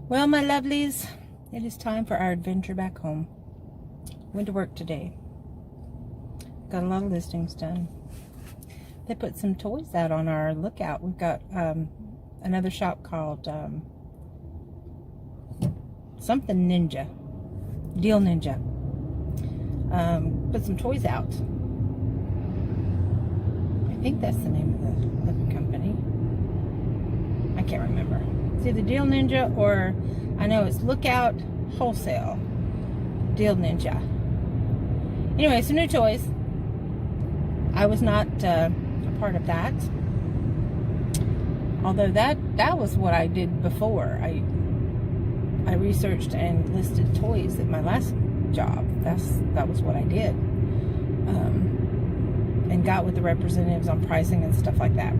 Well, my lovelies, it is time for our adventure back home. Went to work today. Got a lot of listings done. They put some toys out on our lookout. We've got another shop called something Ninja. Deal Ninja. Put some toys out. I think that's the name of the company. I can't remember. It's either Deal Ninja or I know it's Lookout Wholesale. Deal Ninja. Anyway, some new toys. I was not a part of that. Although that was what I did before. I researched and listed toys at my last job. That was what I did. And got with the representatives on pricing and stuff like that.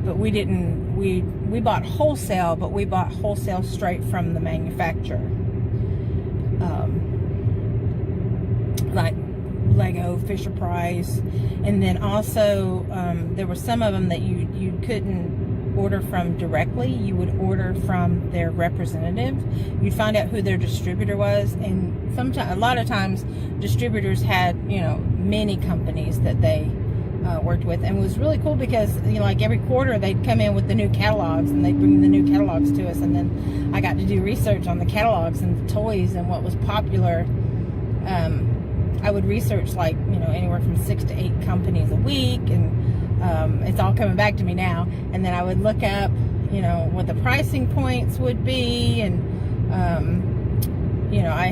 But we didn't, we bought wholesale, but we bought wholesale straight from the manufacturer. Like Lego, Fisher-Price, and then also there were some of them that you couldn't order from directly. You would order from their representative. You'd find out who their distributor was, and sometimes, a lot of times, distributors had, you know, many companies that they worked with, and it was really cool because, you know, like every quarter they'd come in with the new catalogs and they'd bring the new catalogs to us, and then I got to do research on the catalogs and the toys and what was popular. I would research, like, you know, anywhere from 6 to 8 companies a week, and it's all coming back to me now. And then I would look up, you know, what the pricing points would be, and you know, I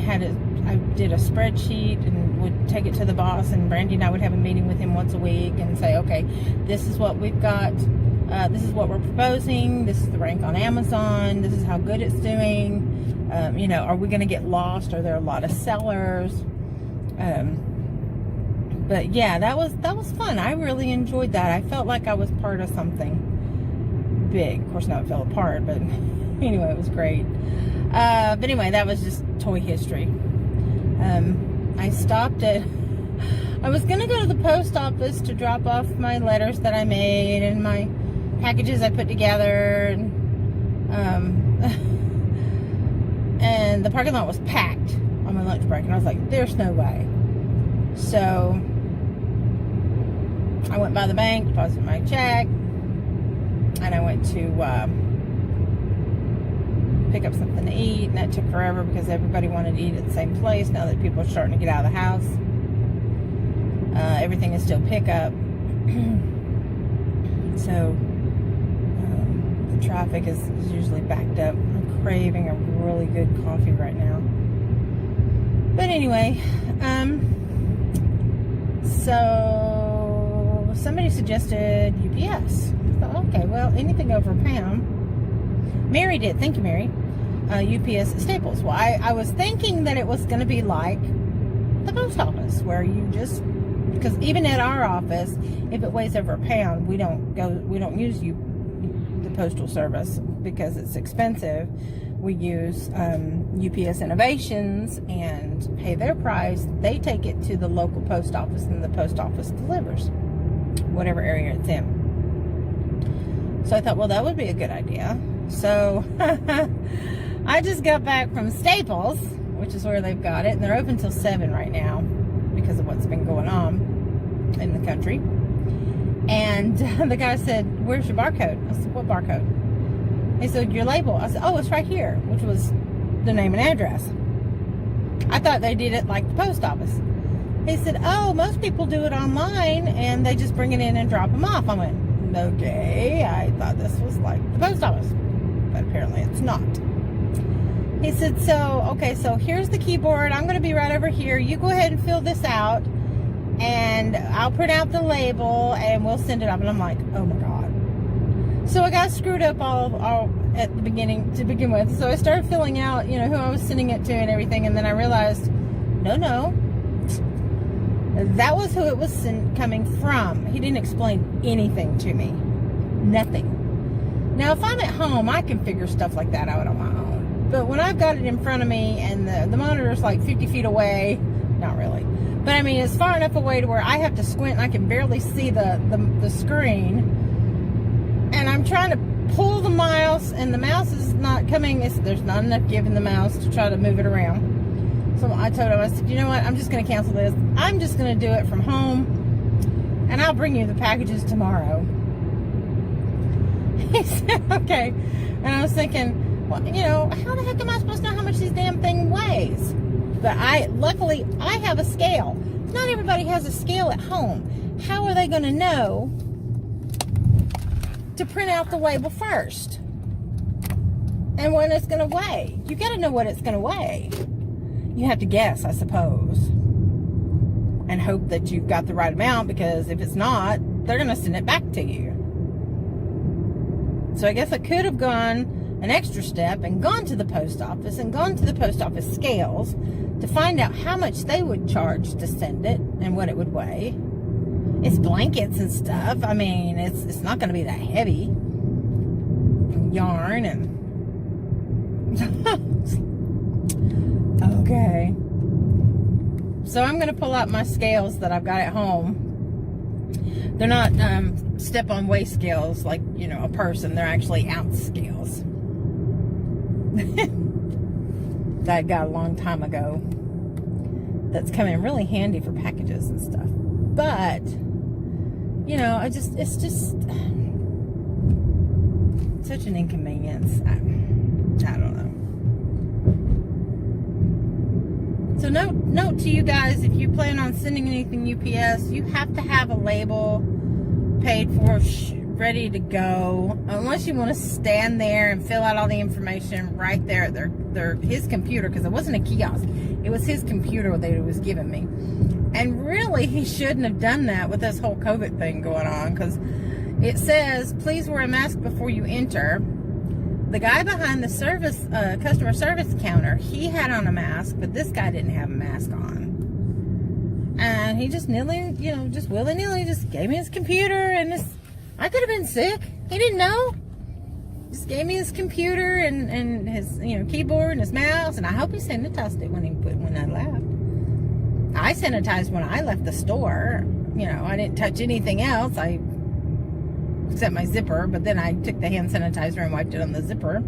did a spreadsheet and would take it to the boss, and Brandy and I would have a meeting with him once a week and say, okay, this is what we've got, this is what we're proposing, this is the rank on Amazon, this is how good it's doing, you know, are we going to get lost, are there a lot of sellers? But yeah, that was fun. I really enjoyed that. I felt like I was part of something big. Of course, now it fell apart, but anyway, it was great. But anyway, that was just toy history. I stopped at, I was going to go to the post office to drop off my letters that I made and my packages I put together, and the parking lot was packed on my lunch break, and I was like, there's no way. So I went by the bank, deposited my check, and I went to pick up something to eat, and that took forever because everybody wanted to eat at the same place now that people are starting to get out of the house. Everything is still pickup. So the traffic is usually backed up. I'm craving a really good coffee right now. But anyway, so somebody suggested UPS. I thought, okay, well, anything over £1. Mary did. Thank you, Mary. UPS at Staples. Well, I was thinking that it was going to be like the post office, where you just, because even at our office, if it weighs over £1, we don't use the postal service because it's expensive. We use UPS Innovations and pay their price. They take it to the local post office, and the post office delivers whatever area it's in. So I thought, well, that would be a good idea. So I just got back from Staples, which is where they've got it, and they're open till 7 right now because of what's been going on in the country. And the guy said, where's your barcode? I said, what barcode? He said, your label. I said, oh, it's right here, which was the name and address. I thought they did it like the post office. He said, oh, most people do it online, and they just bring it in and drop them off. I went, okay, I thought this was like the post office, but apparently it's not. He said, so, okay, so here's the keyboard. I'm going to be right over here. You go ahead and fill this out, and I'll print out the label, and we'll send it up. And I'm like, oh my God. So I got screwed up all at the beginning to begin with. So I started filling out, you know, who I was sending it to and everything. And then I realized, no, that was who it was coming from. He didn't explain anything to me. Nothing. Now, if I'm at home, I can figure stuff like that out on my own. But when I've got it in front of me and the monitor's like 50 feet away, not really. But I mean, it's far enough away to where I have to squint and I can barely see the screen. And I'm trying to pull the mouse, and the mouse is not coming. There's not enough give in the mouse to try to move it around. So I told him, I said, you know what? I'm just going to cancel this. I'm just going to do it from home, and I'll bring you the packages tomorrow. He said, okay. And I was thinking, well, you know, how the heck am I supposed to know how much this damn thing weighs? But luckily, I have a scale. Not everybody has a scale at home. How are they going to know to print out the label first? And when it's going to weigh? You got to know what it's going to weigh. You have to guess, I suppose. And hope that you've got the right amount, because if it's not, they're going to send it back to you. So I guess I could have gone an extra step and gone to the post office and gone to the post office scales to find out how much they would charge to send it and what it would weigh. It's blankets and stuff. I mean, it's not going to be that heavy. Yarn and... Okay. So I'm going to pull out my scales that I've got at home. They're not step-on weigh scales like, you know, a person. They're actually ounce scales. That I got a long time ago. That's come in really handy for packages and stuff. But, you know, it's just such an inconvenience. I don't know. So note to you guys, if you plan on sending anything UPS, you have to have a label paid for, ready to go, unless you want to stand there and fill out all the information right there at his computer, because it wasn't a kiosk, it was his computer that he was giving me. And really, he shouldn't have done that with this whole COVID thing going on, because it says, please wear a mask before you enter. The guy behind the service customer service counter, he had on a mask, but this guy didn't have a mask on. And he just willy-nilly just gave me his computer, and I could have been sick. He didn't know. Just gave me his computer and his, you know, keyboard and his mouse, and I hope he sanitized it when I left. I sanitized when I left the store. You know, I didn't touch anything else. Except my zipper, but then I took the hand sanitizer and wiped it on the zipper.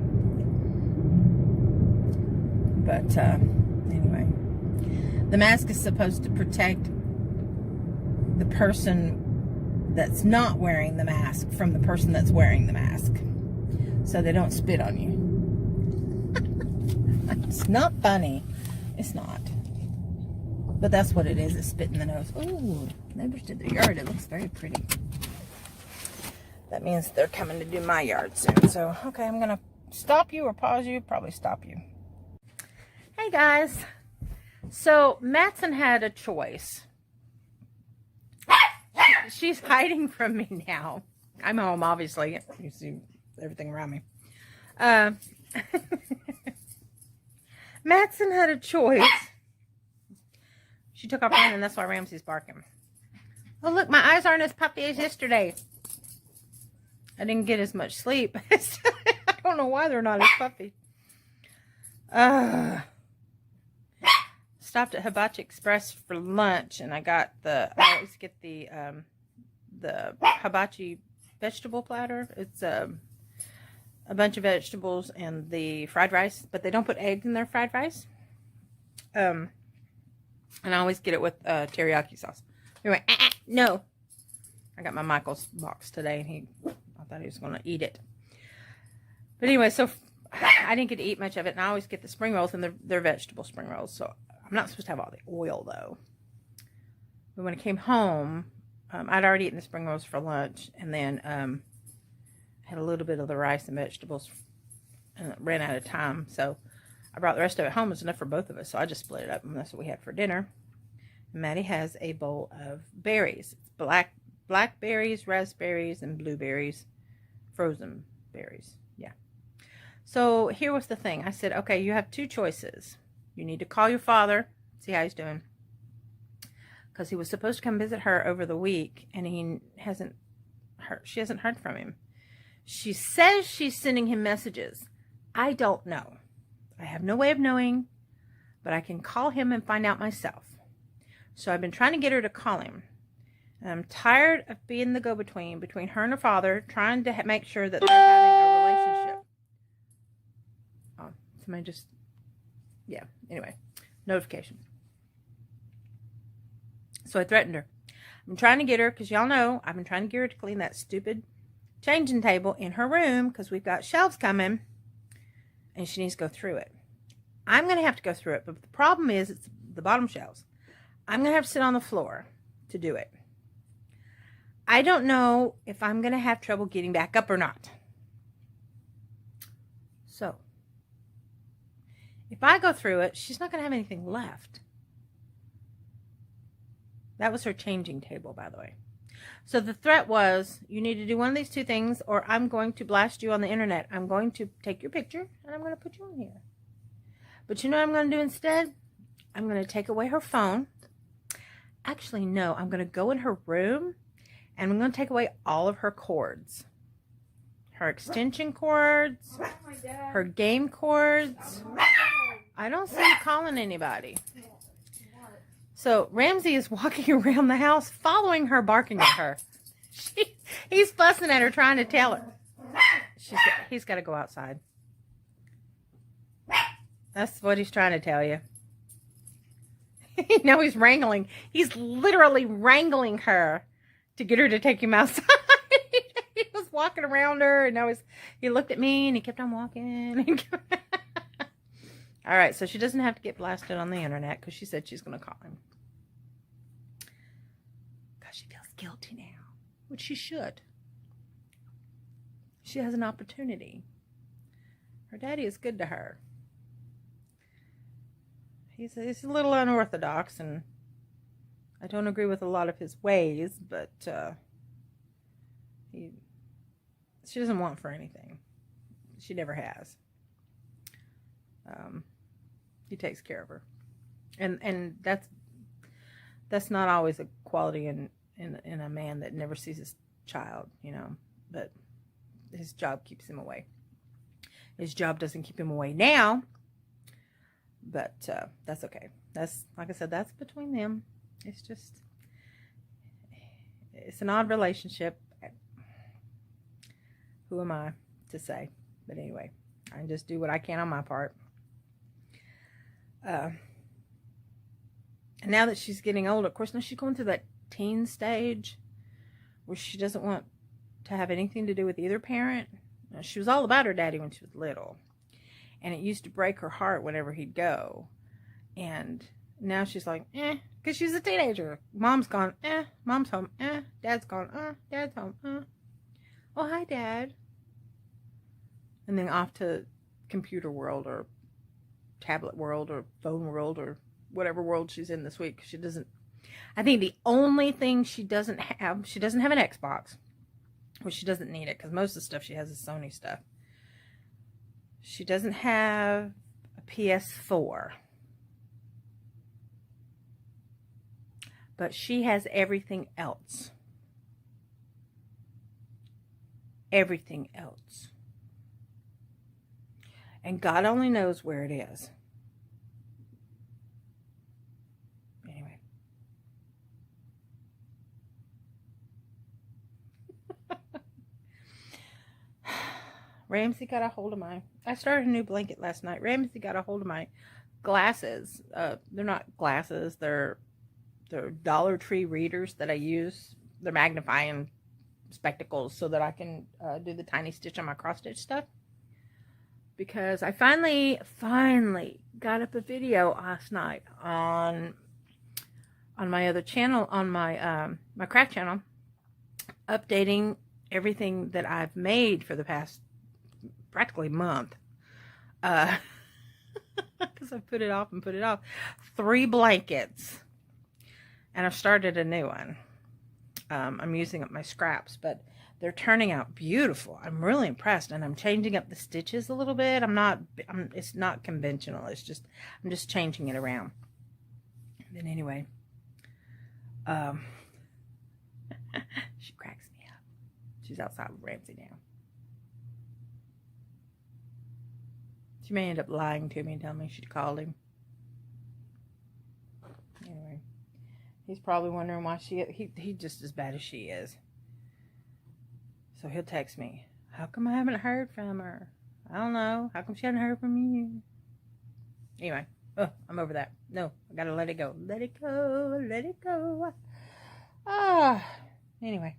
But anyway, the mask is supposed to protect the person that's not wearing the mask from the person that's wearing the mask, so they don't spit on you. It's not funny. It's not. But that's what it is. It's spit in the nose. Ooh, neighbors did their yard. It looks very pretty. That means they're coming to do my yard soon. So, okay, I'm going to stop you or pause you. Probably stop you. Hey, guys. So, Matson had a choice. She's hiding from me now. I'm home, obviously. You see everything around me. Matson had a choice. She took off running, and that's why Ramsey's barking. Oh, look, my eyes aren't as puffy as yesterday. I didn't get as much sleep. I don't know why they're not as puffy. Stopped at Hibachi Express for lunch, and I I always get the hibachi vegetable platter. It's a bunch of vegetables and the fried rice, but they don't put eggs in their fried rice. And I always get it with teriyaki sauce. Anyway, no. I got my Michael's box today, and I thought he was going to eat it. But anyway, so I didn't get to eat much of it, and I always get the spring rolls, and they're vegetable spring rolls, so I'm not supposed to have all the oil, though. But when I came home, I'd already eaten the spring rolls for lunch, and then had a little bit of the rice and vegetables, and it ran out of time, so I brought the rest of it home. It was enough for both of us, so I just split it up, and that's what we had for dinner. And Maddie has a bowl of berries. It's blackberries, raspberries, and blueberries. Frozen berries. Yeah. So here was the thing. I said, okay, you have two choices. You need to call your father, see how he's doing. Because he was supposed to come visit her over the week, and she hasn't heard from him. She says she's sending him messages. I don't know. I have no way of knowing, but I can call him and find out myself. So I've been trying to get her to call him. And I'm tired of being the go-between between her and her father, trying to make sure that they're having a relationship. Somebody just, yeah, anyway, notification. So I threatened her. I'm trying to get her, because y'all know, I've been trying to get her to clean that stupid changing table in her room, because we've got shelves coming, and she needs to go through it. I'm going to have to go through it, but the problem is it's the bottom shelves. I'm going to have to sit on the floor to do it. I don't know if I'm going to have trouble getting back up or not. So, if I go through it, she's not going to have anything left. That was her changing table, by the way. So the threat was, you need to do one of these two things, or I'm going to blast you on the internet. I'm going to take your picture, and I'm going to put you on here. But you know what I'm going to do instead? I'm going to take away her phone. Actually, no. I'm going to go in her room, and I'm going to take away all of her cords. Her extension cords, her game cords. I don't see you calling anybody. So Ramsey is walking around the house, following her, barking at her. He's fussing at her, trying to tell her. He's got to go outside. That's what he's trying to tell you. Now he's wrangling. He's literally wrangling her to get her to take him outside. He was walking around her, and now he looked at me, and he kept on walking. All right, so she doesn't have to get blasted on the internet, because she said she's going to call him. Because she feels guilty now, which she should. She has an opportunity. Her daddy is good to her. He's a little unorthodox, and I don't agree with a lot of his ways, but she doesn't want for anything. She never has. He takes care of her, and that's not always a quality in a man that never sees his child, you know. But his job keeps him away. His job doesn't keep him away now, but that's okay. That's, like I said, that's between them. It's an odd relationship. Who am I to say? But anyway, I just do what I can on my part. And now that she's getting older, of course, now she's going through that teen stage where she doesn't want to have anything to do with either parent. Now, she was all about her daddy when she was little, and it used to break her heart whenever he'd go. And now she's like, because she's a teenager. Mom's gone, mom's home, dad's gone, dad's home, oh, hi, Dad. And then off to computer world, or tablet world, or phone world, or whatever world she's in this week. She doesn't, I think the only thing she doesn't have an Xbox, which she doesn't need it, because most of the stuff she has is Sony stuff. She doesn't have a PS4. But she has everything else. Everything else. And God only knows where it is. Anyway. Ramsey got a hold of I started a new blanket last night. Ramsey got a hold of my glasses. They're not glasses. They're Dollar Tree readers that I use. They're magnifying spectacles so that I can do the tiny stitch on my cross-stitch stuff. Because I finally got up a video last night on my other channel, on my my craft channel, updating everything that I've made for the past practically month. Because I put it off. 3 blankets. And I've started a new one. I'm using up my scraps, but they're turning out beautiful. I'm really impressed, and I'm changing up the stitches a little bit. It's not conventional. I'm just changing it around. But anyway, she cracks me up. She's outside with Ramsey now. She may end up lying to me and telling me she called him. Anyway, he's probably wondering why he's just as bad as she is. So he'll text me, how come I haven't heard from her? I don't know. How come she hasn't heard from you? Anyway, oh, I'm over that. No, I gotta let it go. Let it go. Let it go. Anyway.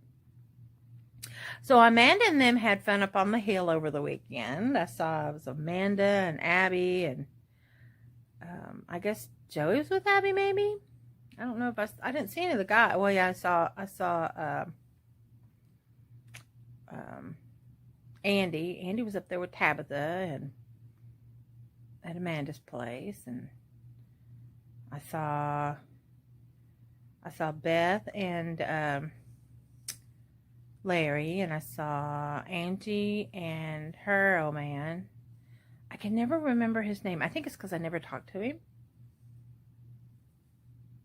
So Amanda and them had fun up on the hill over the weekend. I saw it was Amanda and Abby, and I guess Joey was with Abby, maybe. I don't know if I didn't see any of the guys. Well, yeah, I saw Andy. Andy was up there with Tabitha and at Amanda's place, and I saw Beth and Larry, and I saw Angie and her old man. I can never remember his name. I think it's because I never talked to him.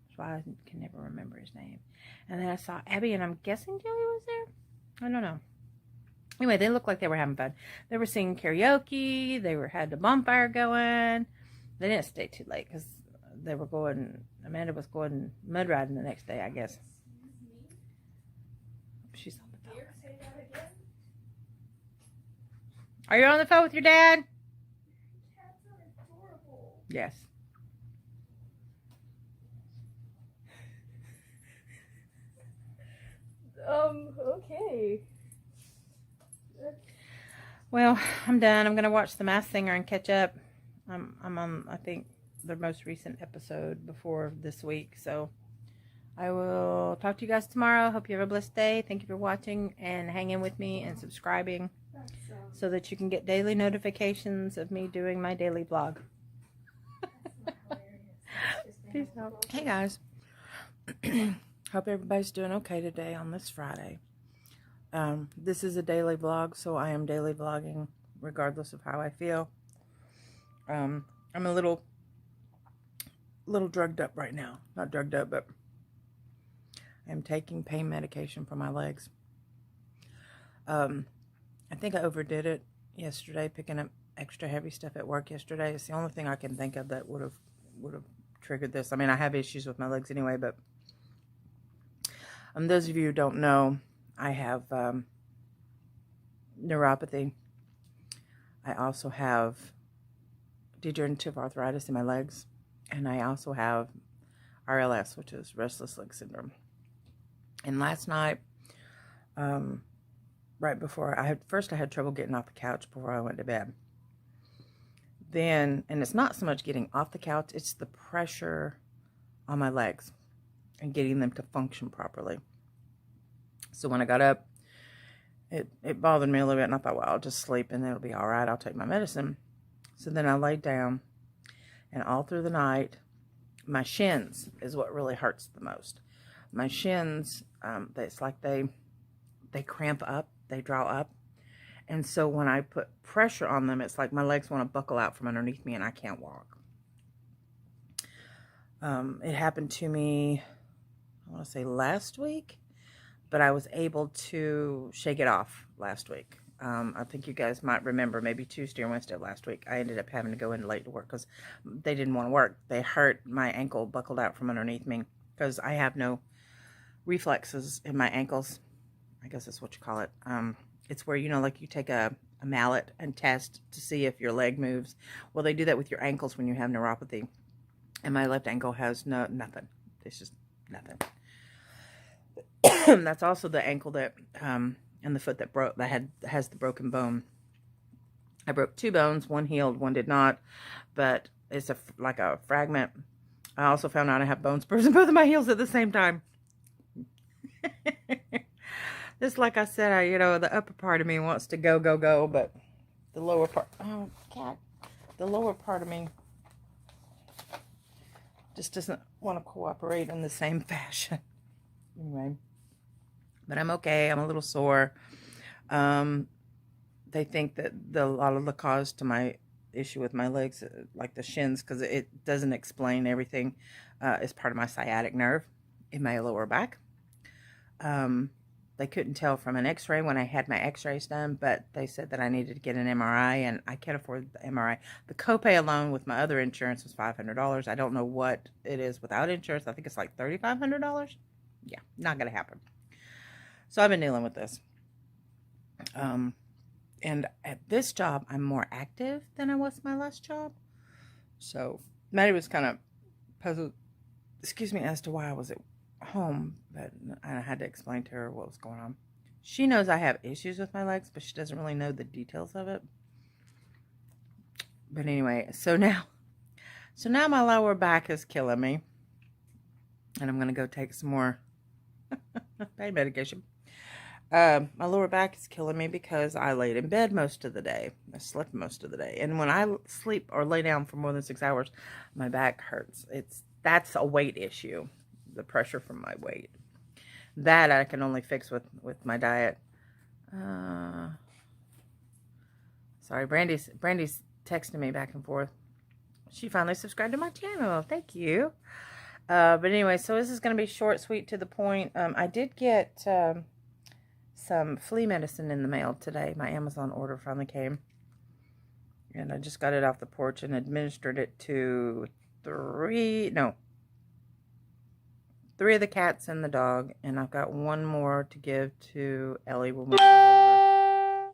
That's why I can never remember his name. And then I saw Abby, and I'm guessing Joey was there. I don't know. Anyway, they looked like they were having fun. They were singing karaoke. They had the bonfire going. They didn't stay too late because they were going. Amanda was going mud riding the next day, I guess. She's on the phone. Are you on the phone with your dad? Cats are adorable. Yes. Okay. Well, I'm done. I'm gonna watch The Masked Singer and catch up. I'm on, I think, the most recent episode before this week, so I will talk to you guys tomorrow. Hope you have a blessed day. Thank you for watching and hanging with me and subscribing so that you can get daily notifications of me doing my daily vlog. Peace out. Hey guys. Hope everybody's doing okay today on this Friday. This is a daily vlog, so I am daily vlogging regardless of how I feel. I'm a little drugged up right now. Not drugged up, but I'm taking pain medication for my legs. I think I overdid it yesterday, picking up extra heavy stuff at work yesterday. It's the only thing I can think of that would have triggered this. I mean, I have issues with my legs anyway, but those of you who don't know, I have neuropathy. I also have degenerative arthritis in my legs, and I also have RLS, which is restless leg syndrome. And last night, right before I had trouble getting off the couch before I went to bed. Then, and it's not so much getting off the couch, it's the pressure on my legs and getting them to function properly. So when I got up, it bothered me a little bit, and I thought, well, I'll just sleep and it'll be all right. I'll take my medicine. So then I laid down, and all through the night, my shins is what really hurts the most. My shins, it's like they cramp up, they draw up. And so when I put pressure on them, it's like my legs want to buckle out from underneath me and I can't walk. It happened to me, I want to say last week, but I was able to shake it off last week. I think you guys might remember maybe Tuesday or Wednesday of last week, I ended up having to go in late to work because they didn't want to work. They hurt, my ankle buckled out from underneath me because I have no reflexes in my ankles. I guess that's what you call it. It's where, you know, like you take a mallet and test to see if your leg moves. Well, they do that with your ankles when you have neuropathy. And my left ankle has nothing. It's just nothing. That's also the ankle that, and the foot that has the broken bone. I broke 2 bones. One healed, one did not. But it's like a fragment. I also found out I have bone spurs in both of my heels at the same time. Just like I said, you know, the upper part of me wants to go, but the lower part, oh, cat, the lower part of me just doesn't want to cooperate in the same fashion. Anyway, but I'm okay. I'm a little sore. They think that a lot of the cause to my issue with my legs, like the shins, because it doesn't explain everything, is part of my sciatic nerve in my lower back. They couldn't tell from an x-ray when I had my x-rays done, but they said that I needed to get an MRI, and I can't afford the MRI. The copay alone with my other insurance was $500. I don't know what it is without insurance. I think it's like $3,500. Yeah, not going to happen. So I've been dealing with this. And at this job, I'm more active than I was my last job. So Maddie was kind of puzzled, excuse me, as to why I was at home, but I had to explain to her what was going on. She knows I have issues with my legs, but she doesn't really know the details of it. But anyway, so now my lower back is killing me, and I'm gonna go take some more pain medication. My lower back is killing me because I laid in bed most of the day. I slept most of the day, and when I sleep or lay down for more than 6 hours, my back hurts. That's a weight issue, the pressure from my weight. That I can only fix with my diet. Sorry, Brandy's texting me back and forth. She finally subscribed to my channel. Thank you. But anyway, so this is going to be short, sweet, to the point. I did get some flea medicine in the mail today. My Amazon order finally came. And I just got it off the porch and administered it to three of the cats and the dog. And I've got one more to give to Ellie when we get older.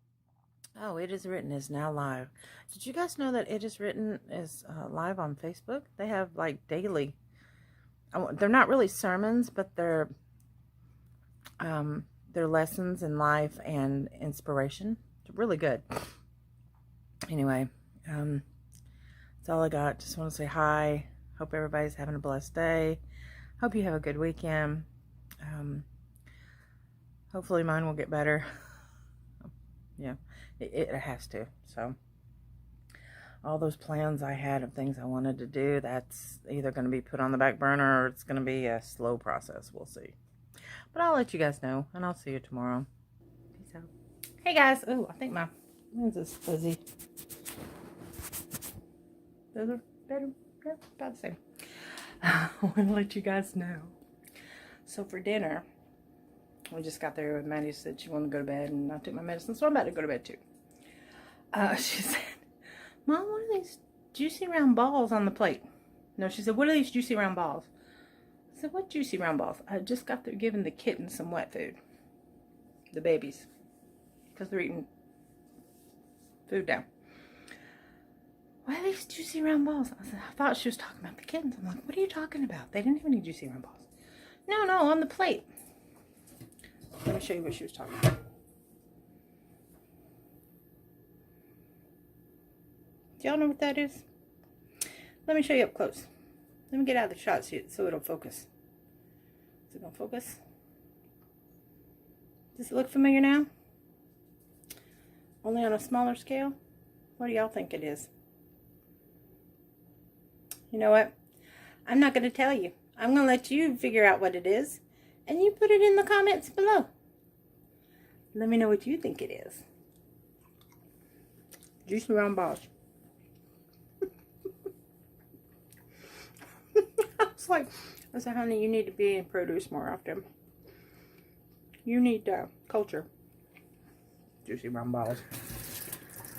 Oh, It Is Written is now live. Did you guys know that It Is Written is live on Facebook? They have like daily. They're not really sermons, but they're lessons in life and inspiration. It's really good. Anyway, that's all I got. Just want to say hi. Hope everybody's having a blessed day. Hope you have a good weekend. Hopefully mine will get better. Yeah, it has to. So all those plans I had of things I wanted to do, that's either going to be put on the back burner or it's going to be a slow process. We'll see. But I'll let you guys know, and I'll see you tomorrow. Peace out. Hey guys. Oh, I think my lens is fuzzy. Better? Yeah, about the same. I want to let you guys know. So for dinner, we just got there and Maddie said she wanted to go to bed, and I took my medicine, so I'm about to go to bed too. She said, Mom, what are these juicy round balls on the plate? No, she said, what are these juicy round balls? I said, what juicy round balls? I just got through giving the kittens some wet food. The babies. Because they're eating food down. Why are these juicy round balls? I thought she was talking about the kittens. I'm like, what are you talking about? They didn't have any juicy round balls. No, on the plate. Let me show you what she was talking about. Do y'all know what that is? Let me show you up close. Let me get out of the shot so it'll focus. Is it going to focus? Does it look familiar now? Only on a smaller scale? What do y'all think it is? You know what? I'm not going to tell you. I'm going to let you figure out what it is. And you put it in the comments below. Let me know what you think it is. Juicy round balls. I said, honey, you need to be in produce more often. You need culture. Juicy round balls.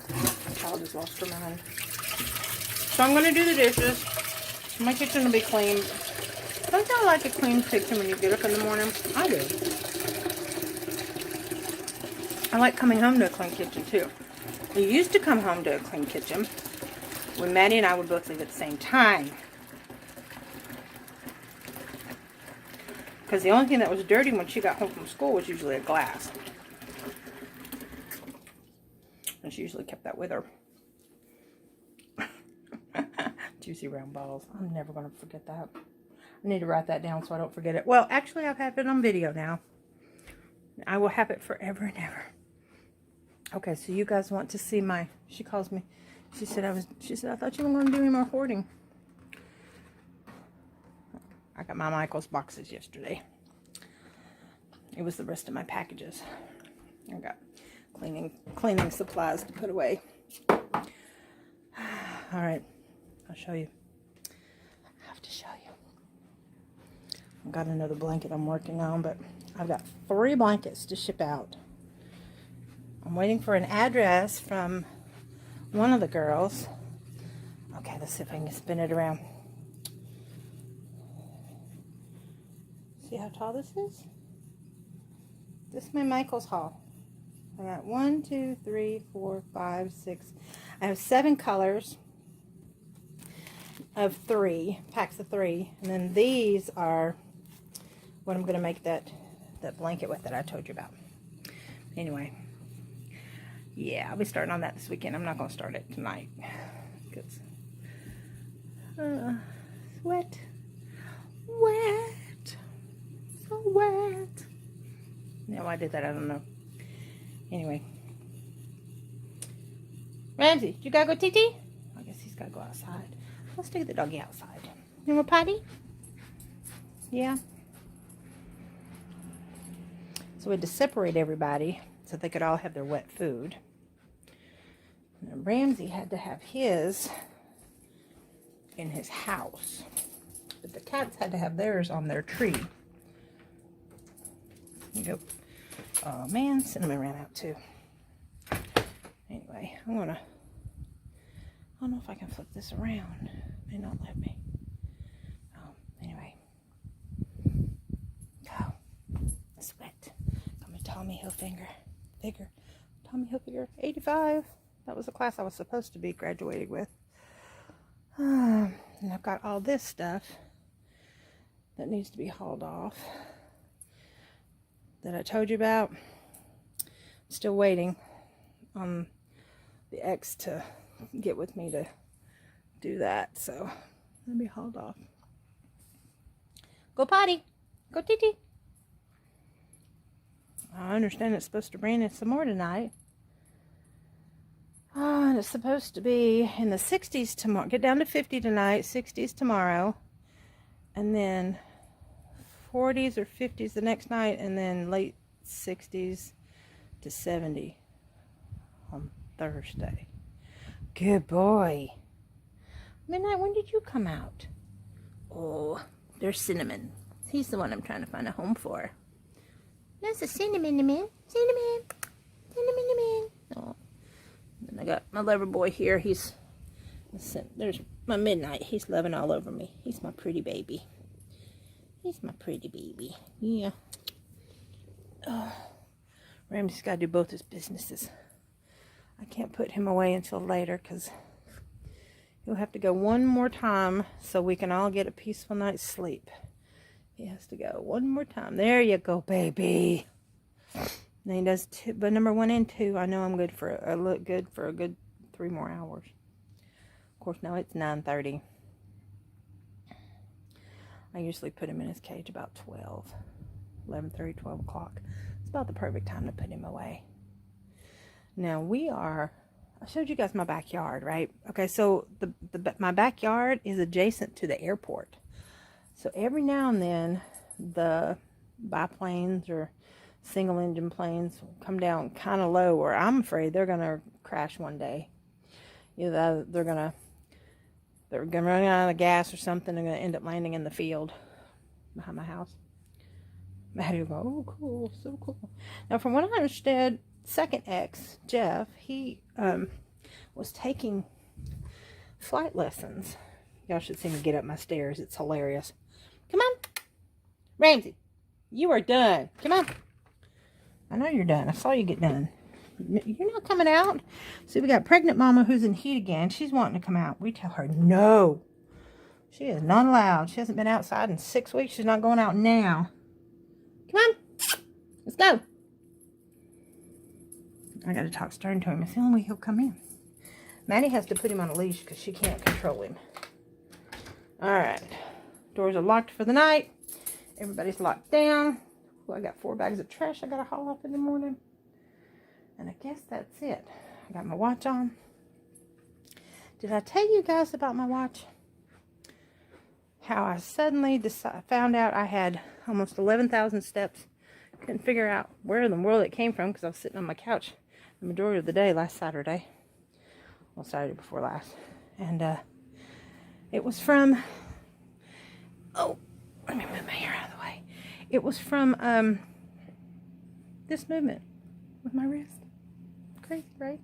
The child has lost her mind. So I'm going to do the dishes. My kitchen will be clean. Don't y'all like a clean kitchen when you get up in the morning? I do. I like coming home to a clean kitchen too. We used to come home to a clean kitchen when Maddie and I would both leave at the same time. Because the only thing that was dirty when she got home from school was usually a glass. And she usually kept that with her. Juicy round balls. I'm never going to forget that. I need to write that down so I don't forget it. Well, actually, I've had it on video now. I will have it forever and ever. Okay, so you guys want to see my... She calls me. She said, I thought you were going to do any more hoarding. I got my Michael's boxes yesterday. It was the rest of my packages. I got cleaning supplies to put away. All right, I'll show you. I have to show you. I've got another blanket I'm working on, but I've got 3 blankets to ship out. I'm waiting for an address from one of the girls. Okay, let's see if I can spin it around. See how tall this is? This is my Michael's haul. I got 1, 2, 3, 4, 5, 6. I have 7 colors. of 3, packs of 3. And then these are what I'm going to make that blanket with that I told you about. Anyway, yeah, I'll be starting on that this weekend. I'm not going to start it tonight because wet, so wet. Yeah, why I did that, I don't know. Anyway, Ramsey, you gotta go TT? I guess he's gotta go outside. Let's take the doggy outside. You want a potty? Yeah. So we had to separate everybody so they could all have their wet food. And Ramsey had to have his in his house. But the cats had to have theirs on their tree. There you go. Oh man, cinnamon ran out too. Anyway, I don't know if I can flip this around. May not let me. Anyway. Oh, sweat. Come to Tommy Hilfiger. Tommy Hilfiger, 85. That was the class I was supposed to be graduating with. And I've got all this stuff that needs to be hauled off that I told you about. Still waiting on the ex to get with me to do that, so let me hauled off. Go potty. Go TT. I understand it's supposed to rain some more tonight. Oh, and it's supposed to be in the 60s tomorrow. Get down to 50 tonight, 60s tomorrow, and then 40s or 50s the next night, and then late 60s to 70 on Thursday. Good boy. Midnight, when did you come out? Oh, there's Cinnamon. He's the one I'm trying to find a home for. That's a Cinnamon man. Cinnamon. Oh. And I got my lover boy here. There's my Midnight. He's loving all over me. He's my pretty baby. Yeah. Oh. Ramsey's got to do both his businesses. I can't put him away until later because he'll have to go one more time so we can all get a peaceful night's sleep. He has to go one more time. There you go, baby. And he does two, but number 1 and 2, I know I'm good for a good 3 more hours. Of course, now it's 9:30. I usually put him in his cage about 11:30, 12 o'clock. It's about the perfect time to put him away. Now I showed you guys my backyard, right? Okay, so my backyard is adjacent to the airport. So every now and then, the biplanes or single engine planes will come down kind of low, or I'm afraid they're going to crash one day. Either they're going to run out of gas or something. They're going to end up landing in the field behind my house. Maddie will go, oh, cool, so cool. Now, from what I understood, second ex, Jeff, he was taking flight lessons. Y'all should see me get up my stairs. It's hilarious. Come on. Ramsey, you are done. Come on. I know you're done. I saw you get done. You're not coming out. See, we got pregnant mama who's in heat again. She's wanting to come out. We tell her no. She is not allowed. She hasn't been outside in 6 weeks. She's not going out now. Come on. Let's go. I got to talk stern to him. It's the only way he'll come in. Maddie has to put him on a leash because she can't control him. All right. Doors are locked for the night. Everybody's locked down. Well, I got 4 bags of trash I got to haul off in the morning. And I guess that's it. I got my watch on. Did I tell you guys about my watch? How I suddenly found out I had almost 11,000 steps. Couldn't figure out where in the world it came from because I was sitting on my couch the majority of the day last Saturday. Well, Saturday before last. And it was from... Oh, let me move my hair out of the way. It was from this movement with my wrist. Crazy, right?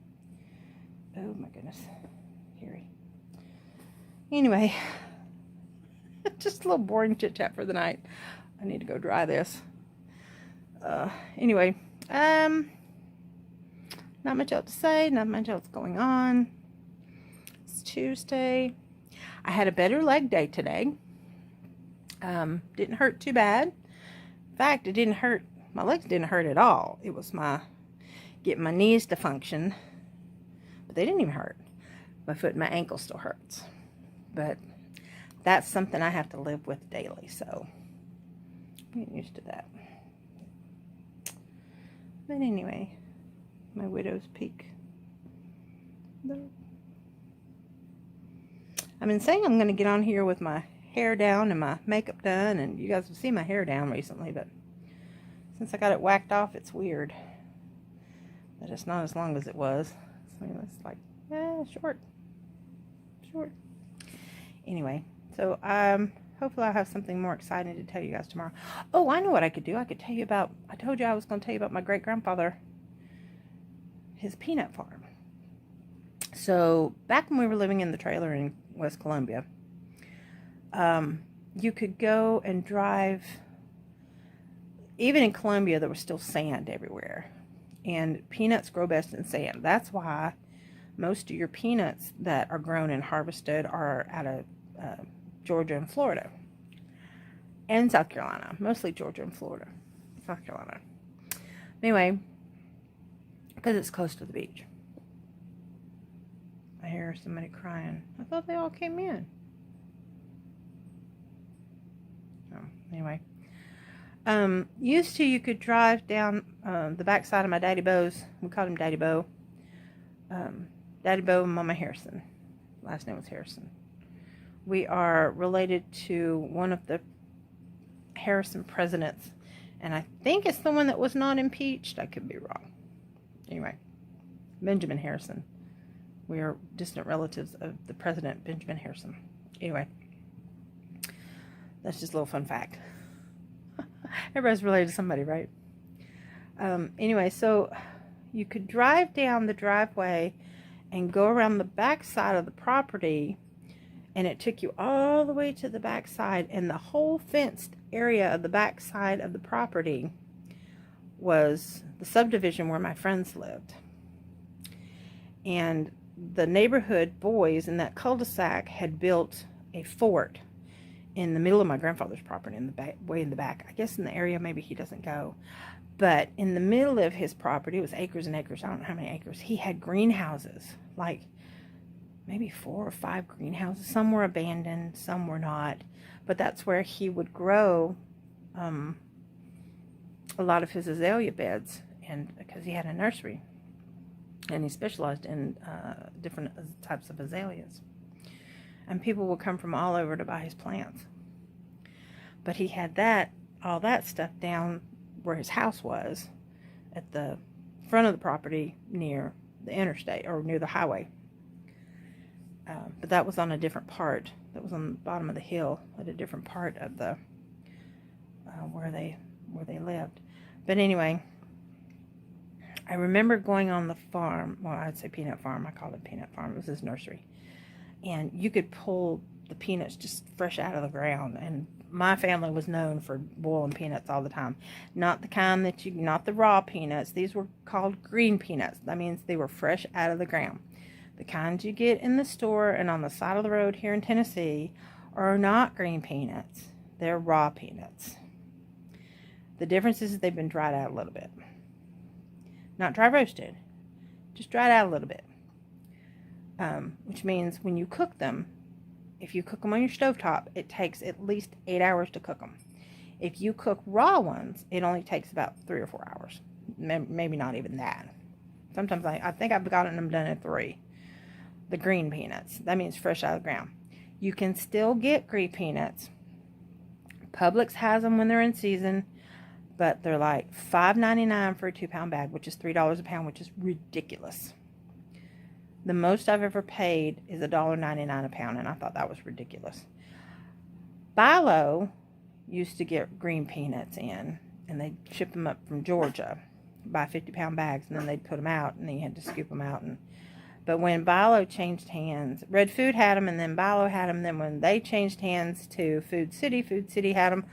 Oh my goodness. Hairy. Anyway, just a little boring chit chat for the night. I need to go dry this. Anyway, not much else to say. Not much else going on. It's Tuesday. I had a better leg day today. Didn't hurt too bad. In fact, it didn't hurt. My legs didn't hurt at all. It was getting my knees to function, but they didn't even hurt. My foot and my ankle still hurts, but that's something I have to live with daily, so I'm getting used to that. But anyway, my widow's peak. I've been saying I'm going to get on here with my hair down and my makeup done, and you guys have seen my hair down recently, but since I got it whacked off, it's weird that it's not as long as it was. So it's like, short. Anyway, so hopefully I'll have something more exciting to tell you guys tomorrow. Oh, I know what I could do. I could tell you about, I told you I was going to tell you about my great-grandfather, his peanut farm. So back when we were living in the trailer in West Columbia, you could go and drive. Even in Columbia, there was still sand everywhere, and peanuts grow best in sand. That's why most of your peanuts that are grown and harvested are out of Georgia and Florida and South Carolina. Mostly Georgia and Florida. South Carolina. Anyway, because it's close to the beach. I hear somebody crying. I thought they all came in. Oh, anyway. Used to, you could drive down the backside of my Daddy Beau's. We called him Daddy Beau. Daddy Beau and Mama Harrison. Last name was Harrison. We are related to one of the Harrison presidents, and I think it's the one that was not impeached. I could be wrong. Anyway, Benjamin Harrison. We are distant relatives of the president, Benjamin Harrison. Anyway, that's just a little fun fact. Everybody's related to somebody, right? Anyway, so you could drive down the driveway and go around the back side of the property, and it took you all the way to the back side, and the whole fenced area of the back side of the property was the subdivision where my friends lived. And the neighborhood boys in that cul-de-sac had built a fort in the middle of my grandfather's property, in the back, way in the back. I guess in the area maybe he doesn't go, but in the middle of his property, it was acres and acres. I don't know how many acres. He had greenhouses, like maybe 4 or 5 greenhouses. Some were abandoned, some were not, but that's where he would grow a lot of his azalea beds, and because he had a nursery, and he specialized in different types of azaleas. And people would come from all over to buy his plants. But he had all that stuff down where his house was, at the front of the property near the interstate, or near the highway. But that was on a different part. That was on the bottom of the hill, at a different part of the where they lived. But anyway, I remember going on the farm. Well, I'd say peanut farm. I called it peanut farm. It was his nursery. And you could pull the peanuts just fresh out of the ground. And my family was known for boiling peanuts all the time. Not the kind that not the raw peanuts. These were called green peanuts. That means they were fresh out of the ground. The kinds you get in the store and on the side of the road here in Tennessee are not green peanuts. They're raw peanuts. The difference is they've been dried out a little bit. Not dry roasted. Just dried out a little bit. Which means when you cook them, if you cook them on your stovetop, it takes at least 8 hours to cook them. If you cook raw ones, it only takes about 3 or 4 hours. Maybe not even that. Sometimes I think I've gotten them done in 3. The green peanuts. That means fresh out of the ground. You can still get green peanuts. Publix has them when they're in season, but they're like $5.99 for a 2-pound bag, which is $3 a pound, which is ridiculous. The most I've ever paid is $1.99 a pound, and I thought that was ridiculous. Bilo used to get green peanuts in, and they'd ship them up from Georgia, buy 50-pound bags, and then they'd put them out, and then you had to scoop them out. But when Bilo changed hands, Red Food had them, and then Bilo had them. Then when they changed hands to Food City had them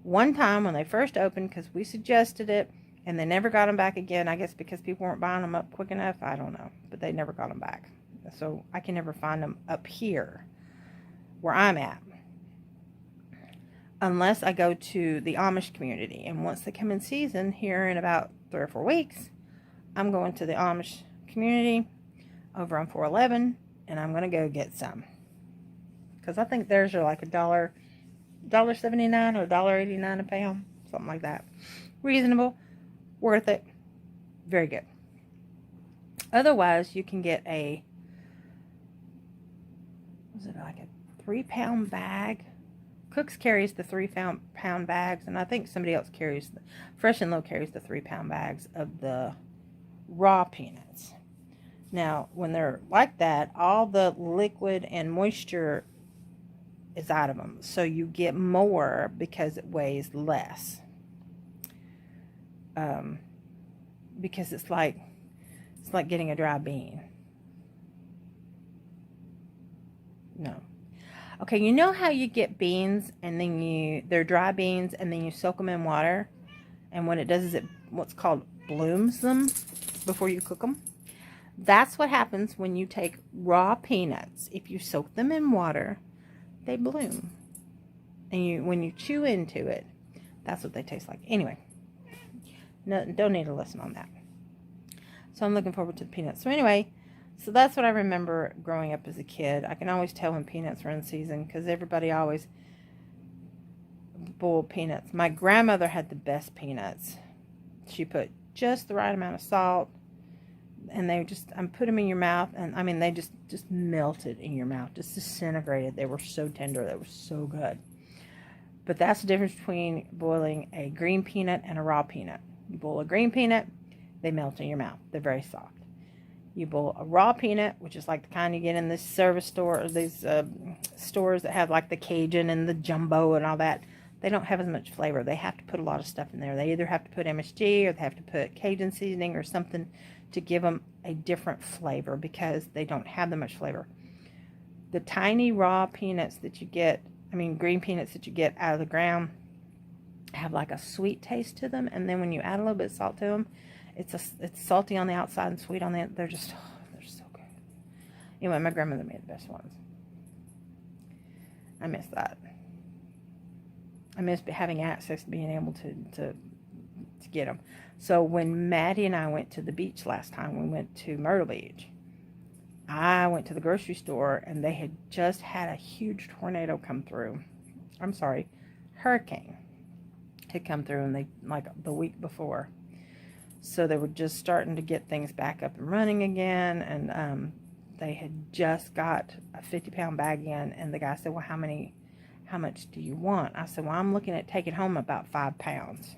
one time when they first opened, because we suggested it, and they never got them back again. I guess because people weren't buying them up quick enough. I don't know. But they never got them back. So I can never find them up here where I'm at. Unless I go to the Amish community. And once they come in season, here in about 3 or 4 weeks, I'm going to the Amish community over on 411, and I'm going to go get some. Because I think theirs are like $1.79 or $1.89 a pound. Something like that. Reasonable. Worth it. Very good. Otherwise, you can get a, was it like a 3-pound bag? Cooks carries the 3-pound bags, and I think somebody else carries, Fresh and Low carries the 3-pound bags of the raw peanuts. Now, when they're like that, all the liquid and moisture is out of them, so you get more because it weighs less. Because it's like getting a dry bean. No. Okay, you know how you get beans and then they're dry beans and then you soak them in water, and what it does is it what's called blooms them before you cook them? That's what happens when you take raw peanuts. If you soak them in water, they bloom. And when you chew into it, that's what they taste like. Anyway, no, don't need a lesson on that. So I'm looking forward to the peanuts. So anyway, so that's what I remember growing up as a kid. I can always tell when peanuts are in season because everybody always boiled peanuts. My grandmother had the best peanuts. She put just the right amount of salt, and they just, put them in your mouth, and I mean, they just melted in your mouth, just disintegrated. They were so tender. They were so good. But that's the difference between boiling a green peanut and a raw peanut. You boil a green peanut, they melt in your mouth. They're very soft. You boil a raw peanut, which is like the kind you get in this service store, or these stores that have like the Cajun and the jumbo and all that. They don't have as much flavor. They have to put a lot of stuff in there. They either have to put MSG or they have to put Cajun seasoning or something to give them a different flavor because they don't have that much flavor. The tiny raw peanuts that you get, green peanuts that you get out of the ground, have like a sweet taste to them, and then when you add a little bit of salt to them, it's salty on the outside and sweet on the they're so good. Anyway, my grandmother made the best ones. I miss that. I miss having access to being able to get them. So when Maddie and I went to the beach last time, we went to Myrtle Beach. I went to the grocery store, and they had just had a huge tornado come through. Hurricane had come through, and like the week before. So they were just starting to get things back up and running again, and they had just got a 50-pound bag in, and the guy said, well, how much do you want? I said, well, I'm looking at taking home about 5 pounds.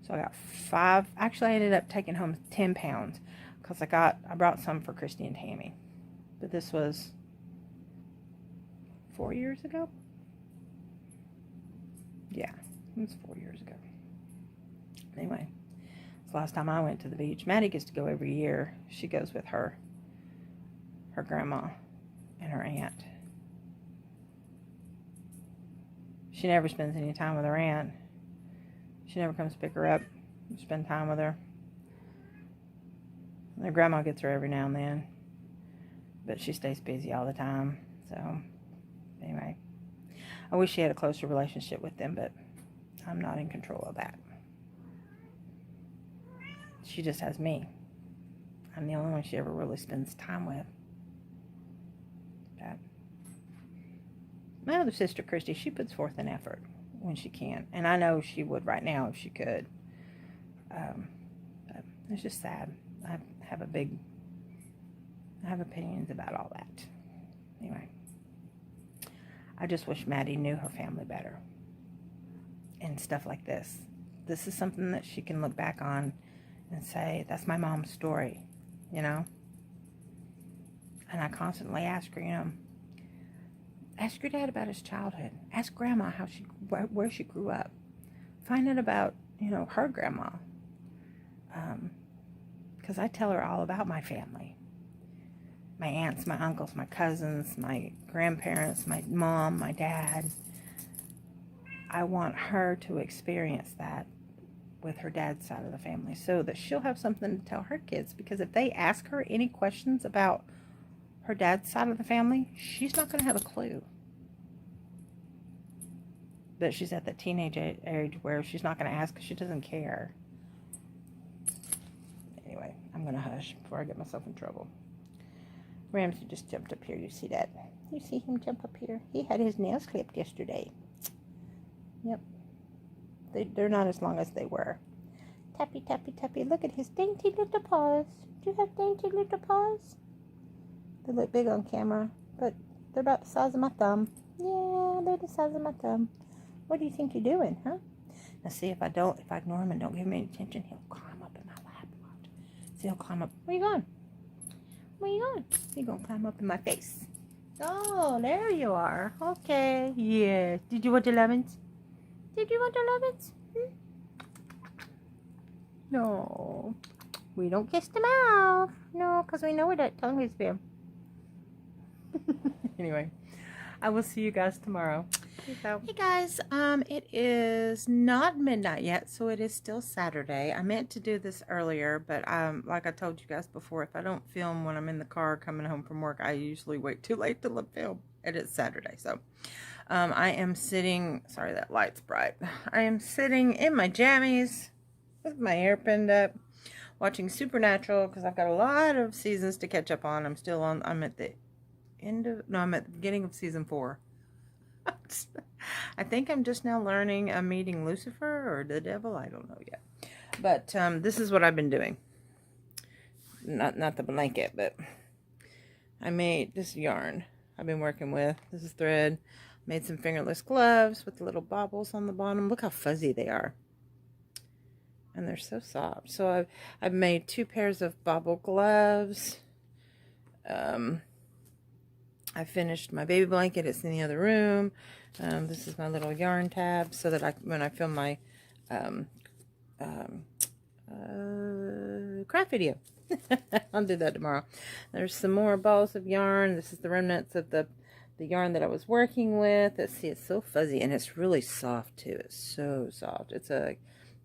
So I got 5. Actually, I ended up taking home 10 pounds because I brought some for Christy and Tammy. But this was 4 years ago? Yeah, it was 4 years ago. Anyway, it's the last time I went to the beach. Maddie gets to go every year. She goes with her grandma and her aunt. She never spends any time with her aunt. She never comes to pick her up and spend time with her. Their grandma gets her every now and then, but she stays busy all the time. So, anyway, I wish she had a closer relationship with them, but I'm not in control of that. She just has me. I'm the only one she ever really spends time with. But my other sister, Christy, she puts forth an effort when she can. And I know she would right now if she could. But it's just sad. I have opinions about all that. Anyway, I just wish Maddie knew her family better. And stuff like this. This is something that she can look back on and say, that's my mom's story, you know? And I constantly ask her, ask your dad about his childhood. Ask Grandma where she grew up. Find out about, her grandma. Because I tell her all about my family. My aunts, my uncles, my cousins, my grandparents, my mom, my dad. I want her to experience that with her dad's side of the family so that she'll have something to tell her kids. Because if they ask her any questions about her dad's side of the family, she's not going to have a clue. But she's at the teenage age where she's not going to ask because she doesn't care. Anyway, I'm going to hush before I get myself in trouble. Ramsey just jumped up here. You see that? You see him jump up here? He had his nails clipped yesterday. Yep. They're not as long as they were. Tappy, tappy, tappy. Look at his dainty little paws. Do you have dainty little paws? They look big on camera, but they're about the size of my thumb. Yeah, they're the size of my thumb. What do you think you're doing, huh? Now see, if I ignore him and don't give him any attention, he'll climb up in my lap. Watch. See, he'll climb up. Where you going? Where you going? He's gonna climb up in my face. Oh, there you are. Okay. Yeah. Did you want the lemons? Did you want the lemons? No. We don't kiss the mouth. No, because we know where that tongue is been. Anyway, I will see you guys tomorrow. Peace out. Hey guys, it is not midnight yet, so it is still Saturday. I meant to do this earlier, but like I told you guys before, if I don't film when I'm in the car coming home from work, I usually wait too late to film. And it's Saturday, so I am sitting, sorry that light's bright. I am sitting in my jammies with my hair pinned up, watching Supernatural because I've got a lot of seasons to catch up on. I'm at the beginning of season 4. I think I'm just now learning I'm meeting Lucifer or the devil. I don't know yet. But this is what I've been doing. Not the blanket, but I made this yarn I've been working with. This is thread. Made some fingerless gloves with the little bobbles on the bottom. Look how fuzzy they are. And they're so soft. So I've made 2 pairs of bobble gloves. I finished my baby blanket. It's in the other room. This is my little yarn tab so that when I film my craft video. I'll do that tomorrow. There's some more balls of yarn. This is the remnants of the yarn that I was working with. Let's see, it's so fuzzy and it's really soft too. It's so soft. It's a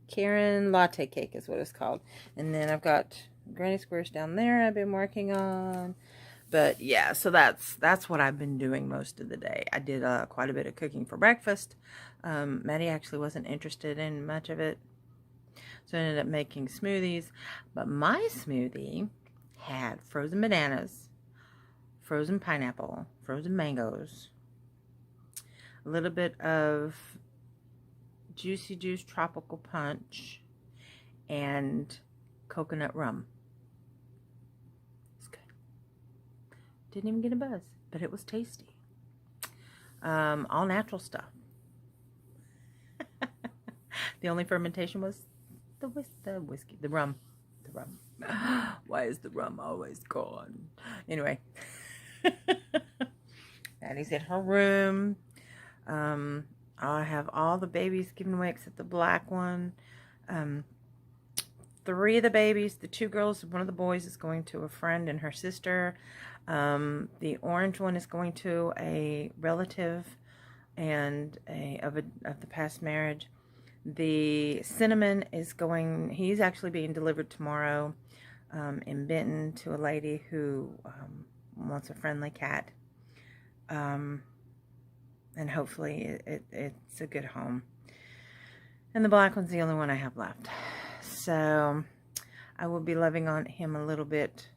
Karen latte cake is what it's called. And then I've got granny squares down there I've been working on. But yeah, so that's what I've been doing most of the day. I did quite a bit of cooking for breakfast. Maddie actually wasn't interested in much of it, so I ended up making smoothies. But my smoothie had frozen bananas, frozen pineapple, frozen mangoes, a little bit of Juicy Juice tropical punch, and coconut rum. Didn't even get a buzz, but it was tasty. All natural stuff. The only fermentation was the rum. Why is the rum always gone? Anyway, Maddie's in her room. I have all the babies given away except the black one. 3 of the babies, the 2 girls, one of the boys is going to a friend and her sister. The orange one is going to a relative and of the past marriage. The cinnamon is going, he's actually being delivered tomorrow in Benton to a lady who wants a friendly cat. And hopefully it's a good home. And the black one's the only one I have left. So I will be loving on him a little bit.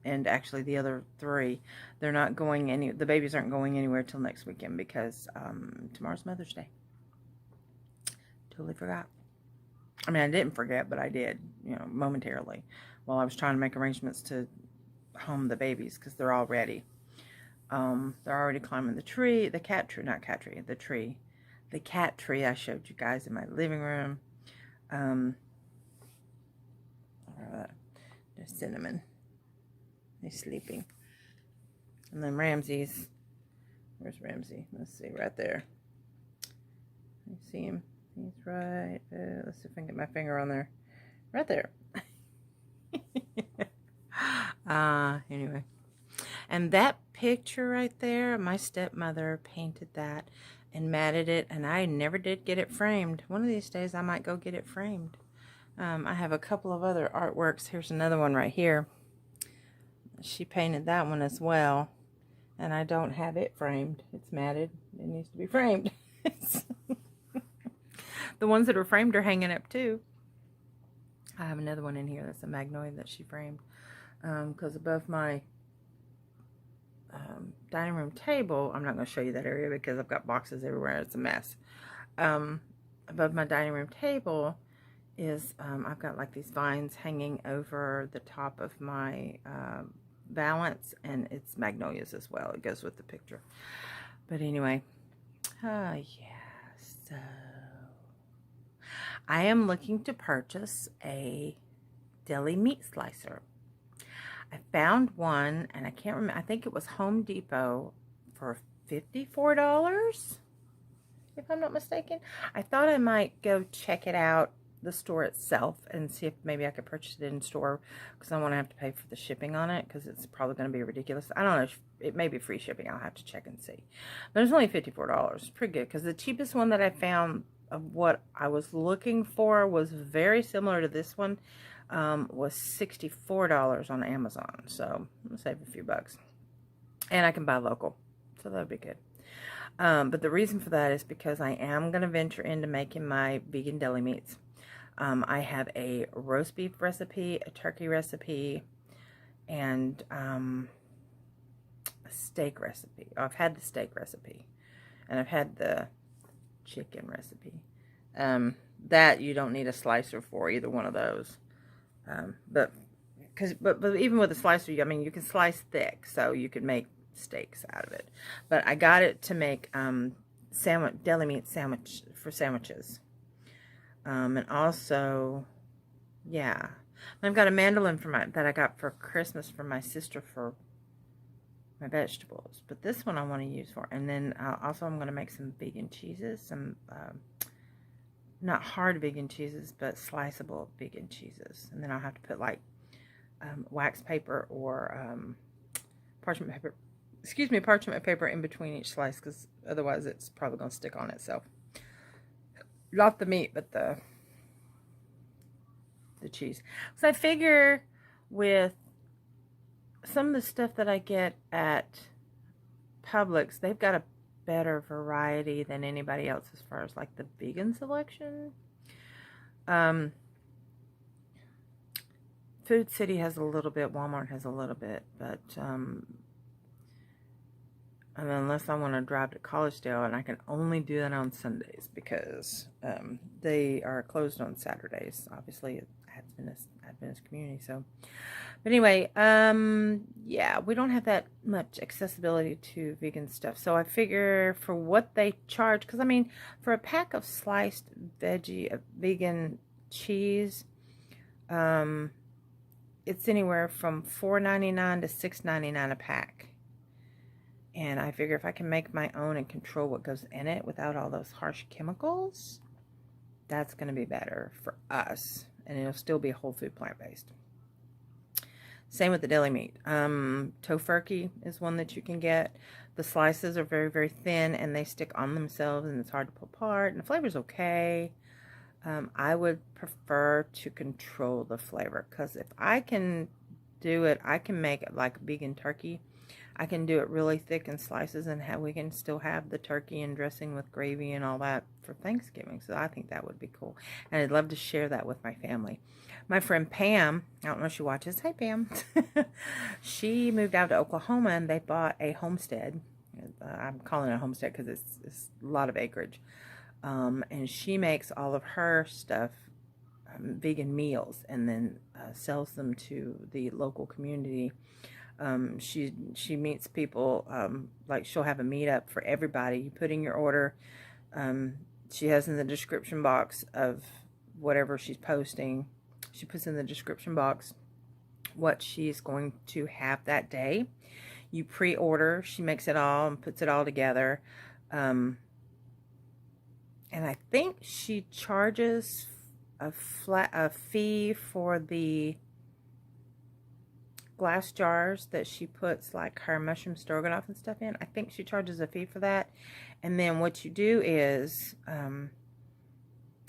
And actually the other 3, they're not going the babies aren't going anywhere till next weekend because tomorrow's Mother's Day. Totally forgot. I mean, I didn't forget, but I did, momentarily while I was trying to make arrangements to home the babies because they're all ready. They're already climbing the tree, the cat tree I showed you guys in my living room. There's Cinnamon. He's sleeping. And then Ramsey's. Where's Ramsey? Let's see, right there. You see him? He's right. Let's see if I can get my finger on there. Right there. Anyway. And that picture right there, my stepmother painted that and matted it, and I never did get it framed. One of these days I might go get it framed. I have a couple of other artworks. Here's another one right here. She painted that one as well. And I don't have it framed. It's matted. It needs to be framed. The ones that are framed are hanging up too. I have another one in here that's a magnolia that she framed. Because above my dining room table, I'm not going to show you that area because I've got boxes everywhere. It's a mess. Above my dining room table is, I've got like these vines hanging over the top of my valance, and it's magnolias as well. It goes with the picture. But anyway, yeah, so I am looking to purchase a deli meat slicer. I found one, and I can't remember, I think it was Home Depot for $54, if I'm not mistaken. I thought I might go check it out, the store itself, and see if maybe I could purchase it in store, because I don't want to have to pay for the shipping on it, because it's probably going to be ridiculous. I don't know, it may be free shipping. I'll have to check and see. But it's only $54. It's pretty good, because the cheapest one that I found of what I was looking for was very similar to this one. Was $64 on Amazon, so I'll save a few bucks, and I can buy local, so that'll be good. But the reason for that is because I am going to venture into making my vegan deli meats. I have a roast beef recipe, a turkey recipe, and a steak recipe. I've had the steak recipe, and I've had the chicken recipe. That you don't need a slicer for, either one of those. But even with a slicer, I mean, you can slice thick, so you could make steaks out of it. But I got it to make deli meat sandwich for sandwiches. And also, yeah, I've got a mandolin that I got for Christmas from my sister for my vegetables. But this one I want to use for, and then also I'm going to make some vegan cheeses, some not hard vegan cheeses, but sliceable vegan cheeses. And then I'll have to put like wax paper or parchment paper, parchment paper in between each slice, because otherwise it's probably going to stick on itself. Not the meat, but the cheese. So I figure with some of the stuff that I get at Publix, they've got a better variety than anybody else as far as like the vegan selection. Food City has a little bit, Walmart has a little bit, but I mean, unless I want to drive to Collegedale, and I can only do that on Sundays because they are closed on Saturdays. Obviously, it's Adventist community, so. But anyway, yeah, we don't have that much accessibility to vegan stuff. So I figure for what they charge, because I mean, for a pack of sliced vegan cheese, it's anywhere from $4.99 to $6.99 a pack. And I figure if I can make my own and control what goes in it without all those harsh chemicals, that's going to be better for us. And it'll still be whole food plant-based. Same with the deli meat. Tofurkey is one that you can get. The slices are very, very thin, and they stick on themselves, and it's hard to pull apart. And the flavor's okay. I would prefer to control the flavor, because if I can do it, I can make it like vegan turkey. I can do it really thick in slices, and we can still have the turkey and dressing with gravy and all that for Thanksgiving. So I think that would be cool. And I'd love to share that with my family. My friend Pam, I don't know if she watches. Hey, Pam. She moved out to Oklahoma, and they bought a homestead. I'm calling it a homestead because it's a lot of acreage. And she makes all of her stuff, vegan meals, and then sells them to the local community. She meets people, like she'll have a meetup for everybody. You put in your order. She has in the description box of whatever she's posting. She puts in the description box what she's going to have that day. You pre-order. She makes it all and puts it all together. And I think she charges a fee for the glass jars that she puts like her mushroom stroganoff and stuff in. I think she charges a fee for that. And then what you do is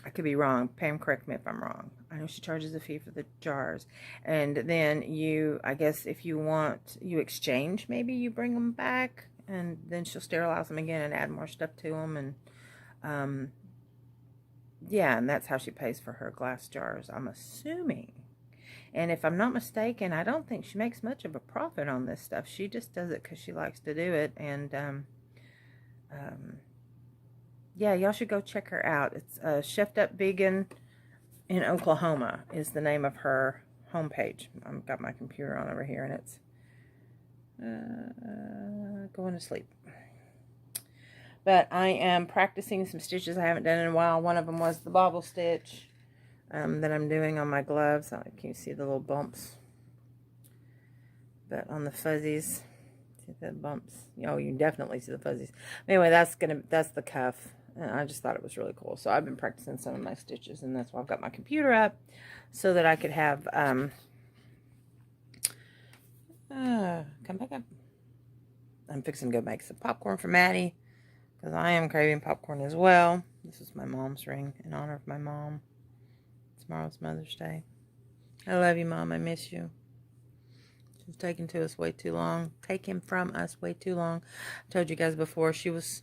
I could be wrong. Pam, correct me if I'm wrong. I know she charges a fee for the jars. And then you, I guess if you want, you exchange, maybe you bring them back. And then she'll sterilize them again and add more stuff to them. And, yeah, and that's how she pays for her glass jars, I'm assuming. And if I'm not mistaken, I don't think she makes much of a profit on this stuff. She just does it because she likes to do it. And, yeah, y'all should go check her out. It's Chefed Up Vegan in Oklahoma is the name of her homepage. I've got my computer on over here, and it's going to sleep. But I am practicing some stitches I haven't done in a while. One of them was the bobble stitch that I'm doing on my gloves. Can you see the little bumps? But on the fuzzies, see the bumps? Oh, you can definitely see the fuzzies. Anyway, that's the cuff. And I just thought it was really cool. So I've been practicing some of my stitches, and that's why I've got my computer up so that I could have come back up. I'm fixing to go make some popcorn for Maddie because I am craving popcorn as well. This is my mom's ring in honor of my mom. Tomorrow's Mother's Day. I love you, Mom. I miss you. She's taken to us way too long. Taken from us way too long. I told you guys before she was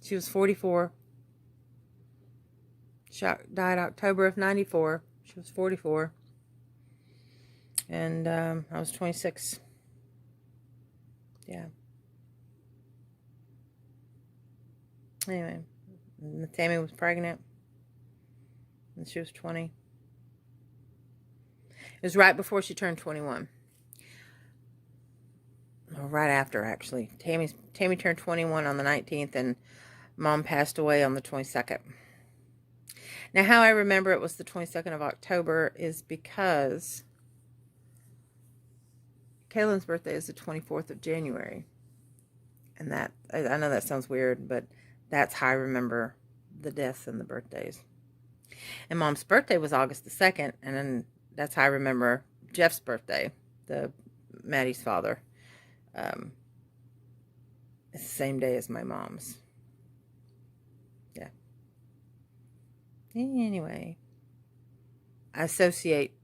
44. She died October of 94. She was 44. And I was 26. Yeah. Anyway, Tammy was pregnant. And she was 20. It was right before she turned 21. Or right after, actually. Tammy turned 21 on the 19th, and Mom passed away on the 22nd. Now, how I remember it was the 22nd of October is because Kaylin's birthday is the 24th of January. And that, I know that sounds weird, but that's how I remember the deaths and the birthdays. And Mom's birthday was August the 2nd, and then that's how I remember Jeff's birthday, Maddie's father. It's the same day as my mom's. Yeah. Anyway, I associate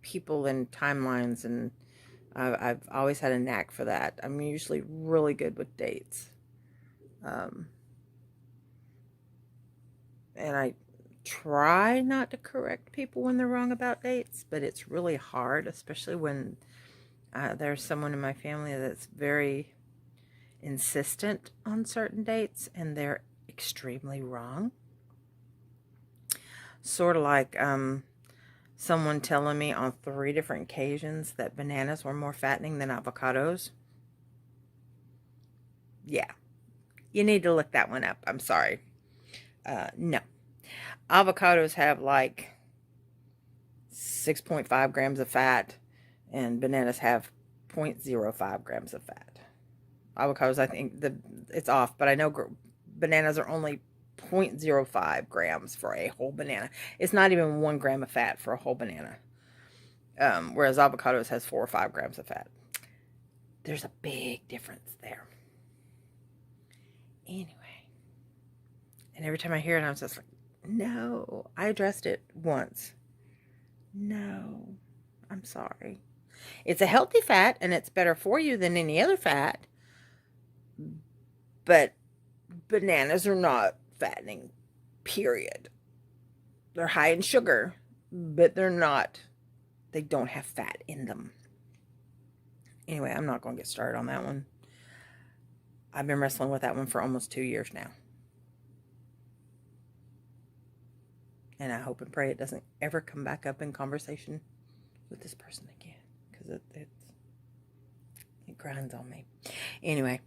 people and timelines, and I've always had a knack for that. I'm usually really good with dates. And I try not to correct people when they're wrong about dates, but it's really hard, especially when there's someone in my family that's very insistent on certain dates and they're extremely wrong. Sort of like someone telling me on 3 different occasions that bananas were more fattening than avocados. Yeah, you need to look that one up. I'm sorry. No. Avocados have like 6.5 grams of fat, and bananas have 0.05 grams of fat. Avocados, I think it's off, but I know bananas are only 0.05 grams for a whole banana. It's not even 1 gram of fat for a whole banana. Whereas avocados has 4 or 5 grams of fat. There's a big difference there. Anyway. And every time I hear it, I'm just like, no. I addressed it once. No. I'm sorry. It's a healthy fat, and it's better for you than any other fat. But bananas are not fattening, period. They're high in sugar, but they don't have fat in them. Anyway, I'm not going to get started on that one. I've been wrestling with that one for almost 2 years now. And I hope and pray it doesn't ever come back up in conversation with this person again. Because it grinds on me. Anyway,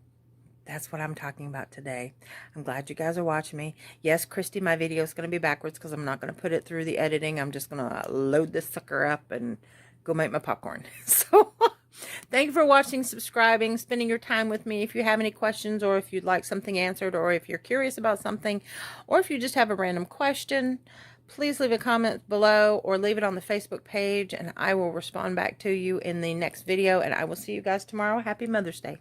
that's what I'm talking about today. I'm glad you guys are watching me. Yes, Christy, my video is going to be backwards because I'm not going to put it through the editing. I'm just going to load this sucker up and go make my popcorn. So, thank you for watching, subscribing, spending your time with me. If you have any questions, or if you'd like something answered, or if you're curious about something, or if you just have a random question, please leave a comment below or leave it on the Facebook page, and I will respond back to you in the next video, and I will see you guys tomorrow. Happy Mother's Day.